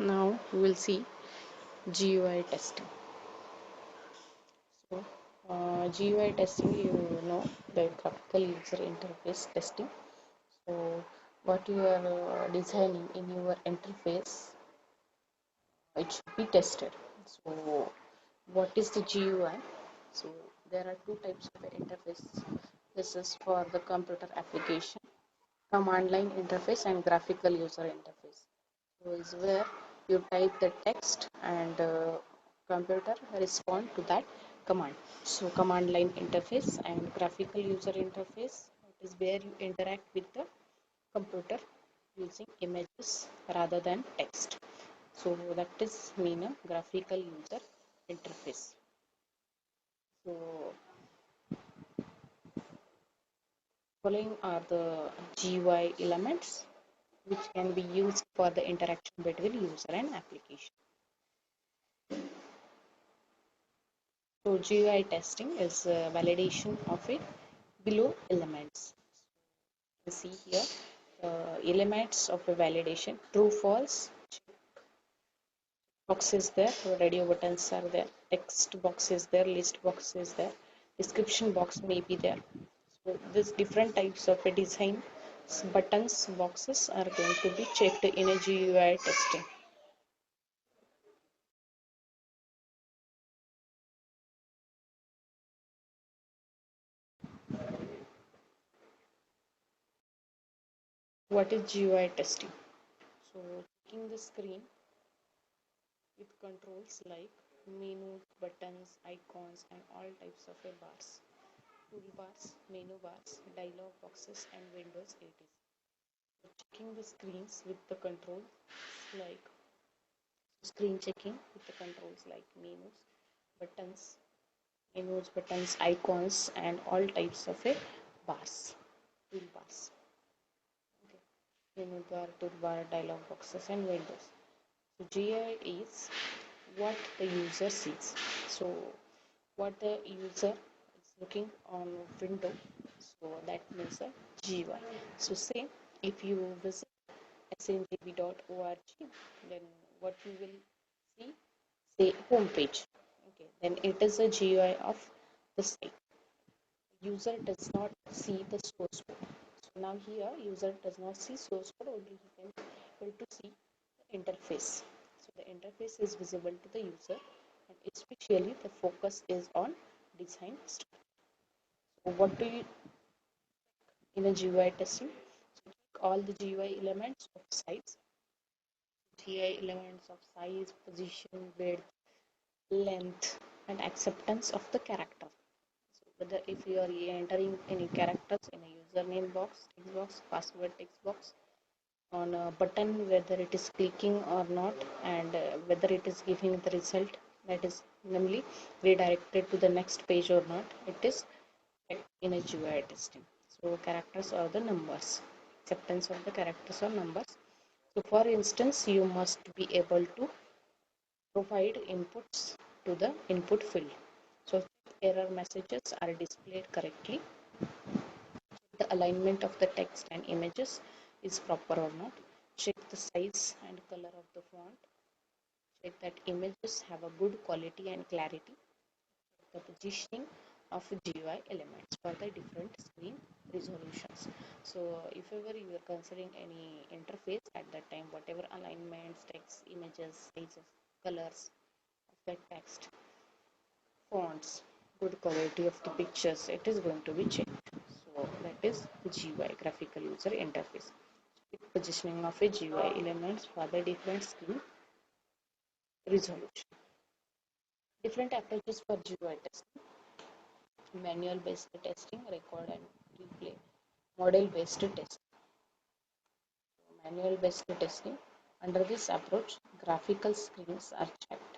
Now we will see GUI testing. So, GUI testing, the graphical user interface testing. So, what you are designing in your interface, it should be tested. So, what is the GUI? So, there are two types of interface. This is for the computer application, command line interface, and graphical user interface. So, is where you type the text and computer respond to that command. So, command line interface and graphical user interface is where you interact with the computer using images rather than text. So that is mean a graphical user interface. So following are the GUI elements which can be used for the interaction between user and application. So GUI testing is validation of it below elements. You see here elements of a validation: true, false, box is there, radio buttons are there, text box is there, list box is there, description box may be there. So these different types of a design buttons boxes are going to be checked in a GUI testing. What is GUI testing? So checking the screen with controls like menus, buttons, icons, and all types of a bars, toolbars, menu bars, dialog boxes, and windows 80. So checking the screens with the controls like screen checking with the controls like menus, buttons, icons, and all types of a bars, toolbars. Okay. Menu bar, toolbar, dialog boxes, and windows. So GUI is what the user sees. So what the user is looking on window, so that means a GUI. So say if you visit smdb.org, then what you will see, say home page. Okay, then it is a GUI of the site. User does not see the source code. So now here user does not see source code, only he can able to see the interface. So the interface is visible to the user, and especially the focus is on design structure. So what do you in a GUI testing? So all the GUI elements of size, GUI elements of size, position, width, length, and acceptance of the character. So whether if you are entering any characters in a username box, text box, password text box, on a button, whether it is clicking or not, and whether it is giving the result, that is namely redirected to the next page or not, it is in a GUI testing. So characters are the numbers, acceptance of the characters or numbers. So for instance, you must be able to provide inputs to the input field. So error messages are displayed correctly, the alignment of the text and images is proper or not, check the size and color of the font, check that images have a good quality and clarity, the positioning of GUI elements for the different screen resolutions. So if ever you are considering any interface at that time, whatever alignments, text, images, sizes, colors of the text, fonts, good quality of the pictures, it is going to be checked. So that is GUI, graphical user interface. Positioning of a GUI elements for the different screen resolution. Different approaches for GUI testing: manual based testing, record and replay; model based testing. Manual based testing. Under this approach, graphical screens are checked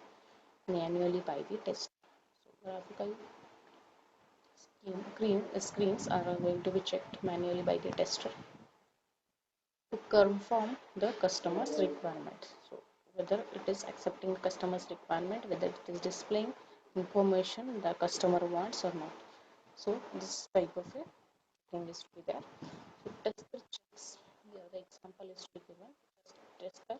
manually by the tester. So graphical screens are going to be checked manually by the tester to confirm the customer's requirements. So whether it is accepting the customer's requirement, whether it is displaying information the customer wants or not. So this type of a thing is to be there. So tester checks. Here the example is to be given. Tester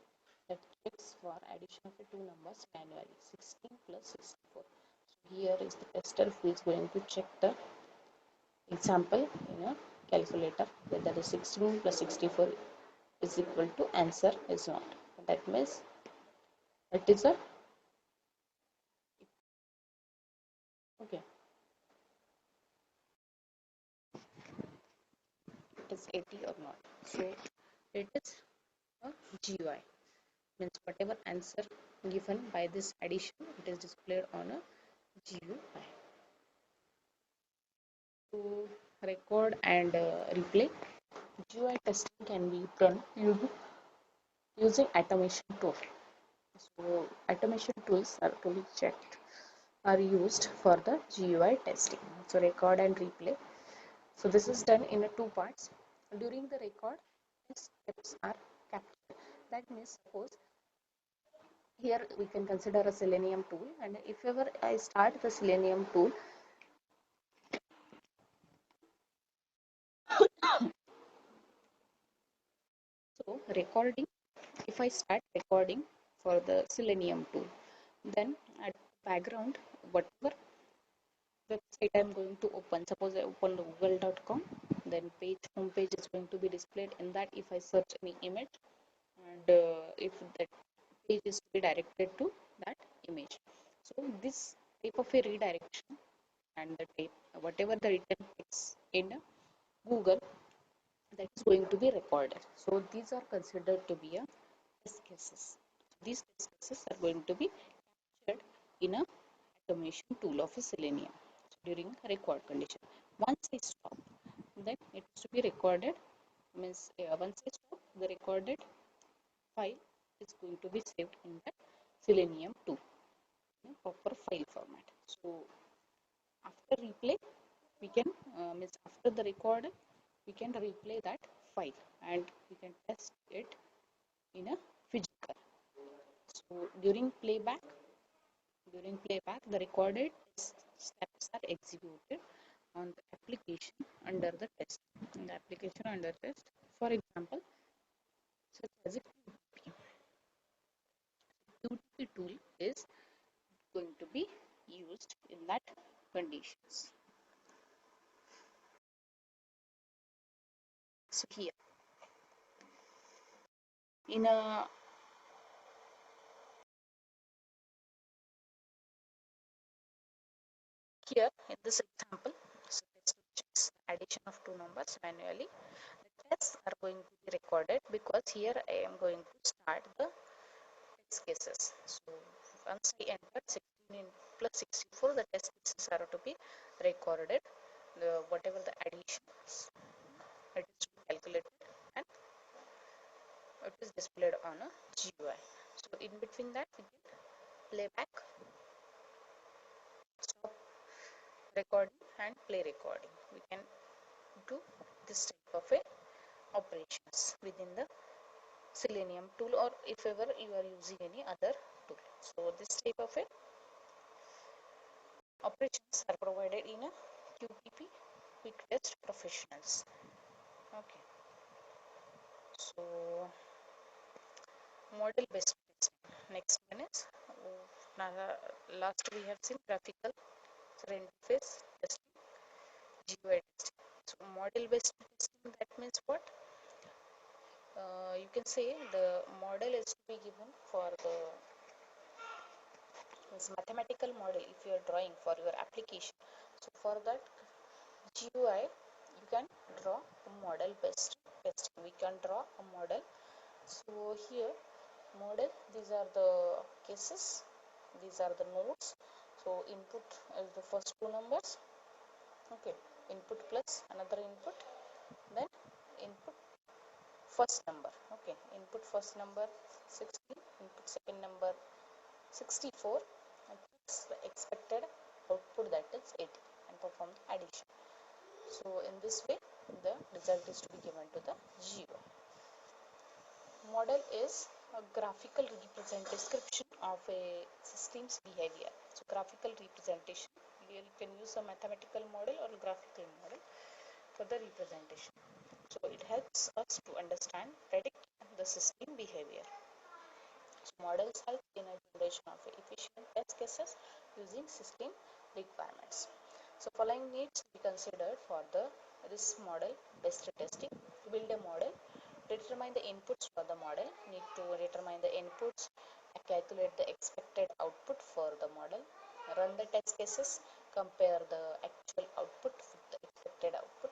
that checks for addition of the two numbers manually, 16 plus 64. So here is the tester who is going to check the example in a calculator whether the 16 plus 64 is equal to answer is not. That means it is a okay. It is 80 or not. So it is a GUI. Means whatever answer given by this addition, it is displayed on a GUI. To record and replay, GUI testing can be done using automation tool. So automation tools are to be checked are used for the GUI testing. So record and replay. So this is done in two parts. During the record, steps are captured. That means suppose here we can consider a Selenium tool, and if ever I start the Selenium tool, so recording, if I start recording for the Selenium tool, then at background whatever website I'm going to open, suppose I open google.com, then home page is going to be displayed. In that, if I search any image, and if that page is to be directed to that image, so this type of a redirection and the type whatever the written text in Google, that is going to be recorded. So these are considered to be a test cases. These test cases are going to be captured in a automation tool of a Selenium during record condition. Once I stop, then it is to be recorded. Means once I stop, the recorded file is going to be saved in that Selenium 2 in a proper file format. So after replay, we can means after the record, we can replay that file and we can test it in a physical. So during playback, the recorded steps are executed on the application under the test. In the application under test, for example, such as a QTP tool is going to be used in that conditions. So in a here in this example, so test checks addition of two numbers manually. The tests are going to be recorded because here I am going to start the test cases. So once I enter 16 plus 64, the test cases are to be recorded. Whatever the additions, it is to be calculated and it is displayed on a GUI. So in between that, we can play back, stop recording and play recording. We can do this type of a operations within the Selenium tool, or if ever you are using any other tool. So this type of a operations are provided in a QTP Quick Test Professionals. Okay. So model based testing. Next one is last we have seen graphical interface testing, GUI testing. So model based testing, that means what? You can say the model is to be given for the mathematical model if you are drawing for your application. So for that GUI, you can draw a model based testing. We can draw a model. So here model, these are the cases, these are the nodes. So input is the first two numbers, okay, input plus another input, then input first number, okay, input first number 16, input second number 64, and the expected output, that is 80, and perform the addition. So in this way the result is to be given to the GUI. Model is a graphical description of a system's behavior. So graphical representation, you can use a mathematical model or a graphical model for the representation. So it helps us to understand, predict the system behavior. So models help in a generation of efficient test cases using system requirements. So following needs to be considered for the this model based testing. To build a model, determine the inputs for the model, need to determine the inputs, calculate the expected output for the model, run the test cases, compare the actual output with the expected output,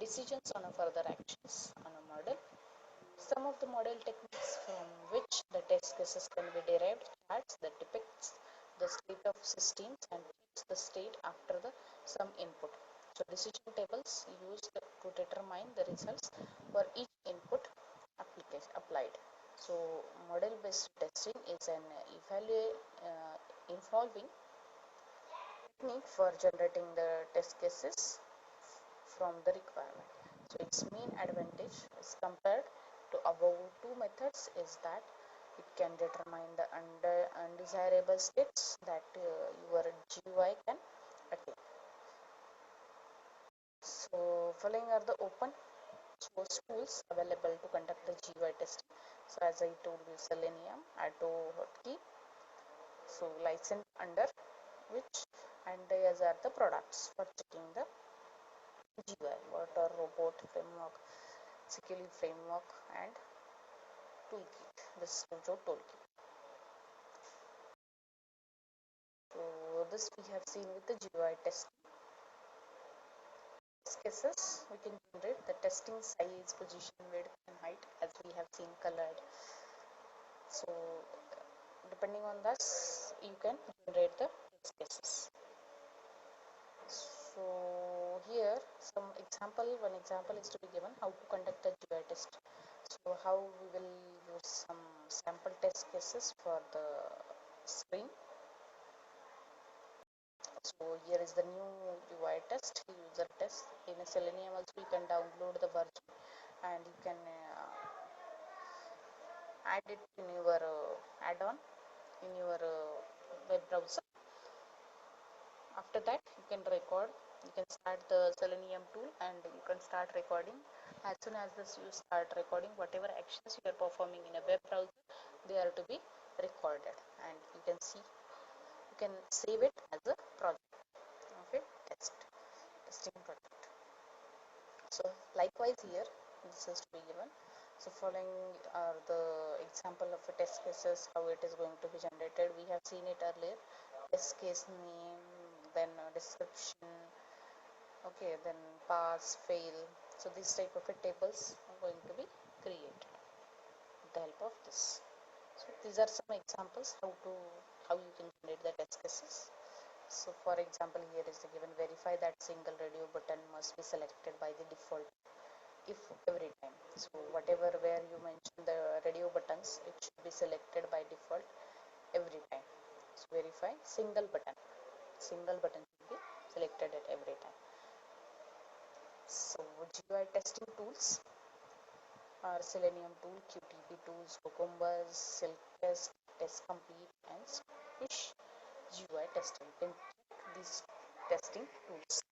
decisions on a further actions on a model. Some of the model techniques from which the test cases can be derived: charts that depicts the state of systems and keeps the state after the some input. So decision tables used to determine the results for each input application applied. So model based testing is an involving technique for generating the test cases from the requirement. So its main advantage is compared to above two methods is that it can determine the undesirable states that your GUI can attain. So following are the open source tools available to conduct the GUI testing. So as I told you, Selenium, Hotkey, so licensed under which, and these are the products for checking the GUI, water, robot framework, security framework, and toolkit. This is the toolkit. So this we have seen with the GUI test cases. We can generate the testing size, position, width, and height as we have seen colored. So depending on this, you can generate the test cases. So here one example is to be given how to conduct a GUI test. So how we will use some sample test cases for the screen. So here is the new GUI test, user test. In a Selenium also you can download the version and you can add it in your add-on in your web browser. After that you can record, you can start the Selenium tool and you can start recording. As soon as this you start recording, whatever actions you are performing in a web browser, they are to be recorded, and you can see, you can save it as a project. Okay, testing project. So likewise here, this is to be given. So following are the example of a test cases, how it is going to be generated. We have seen it earlier. Test case name, then description, okay, then pass, fail. So these type of tables are going to be created with the help of this. So these are some examples how you can generate the test cases. So for example, here is the given: verify that single radio button must be selected by the default if every time. So whatever where you mention the radio buttons, it should be selected by default every time. So verify single button should be selected at every time. So GUI testing tools are Selenium tool, QTB tools, Cucumbers, Silk Test, Test Complete, and Squish GUI testing. You can check these testing tools.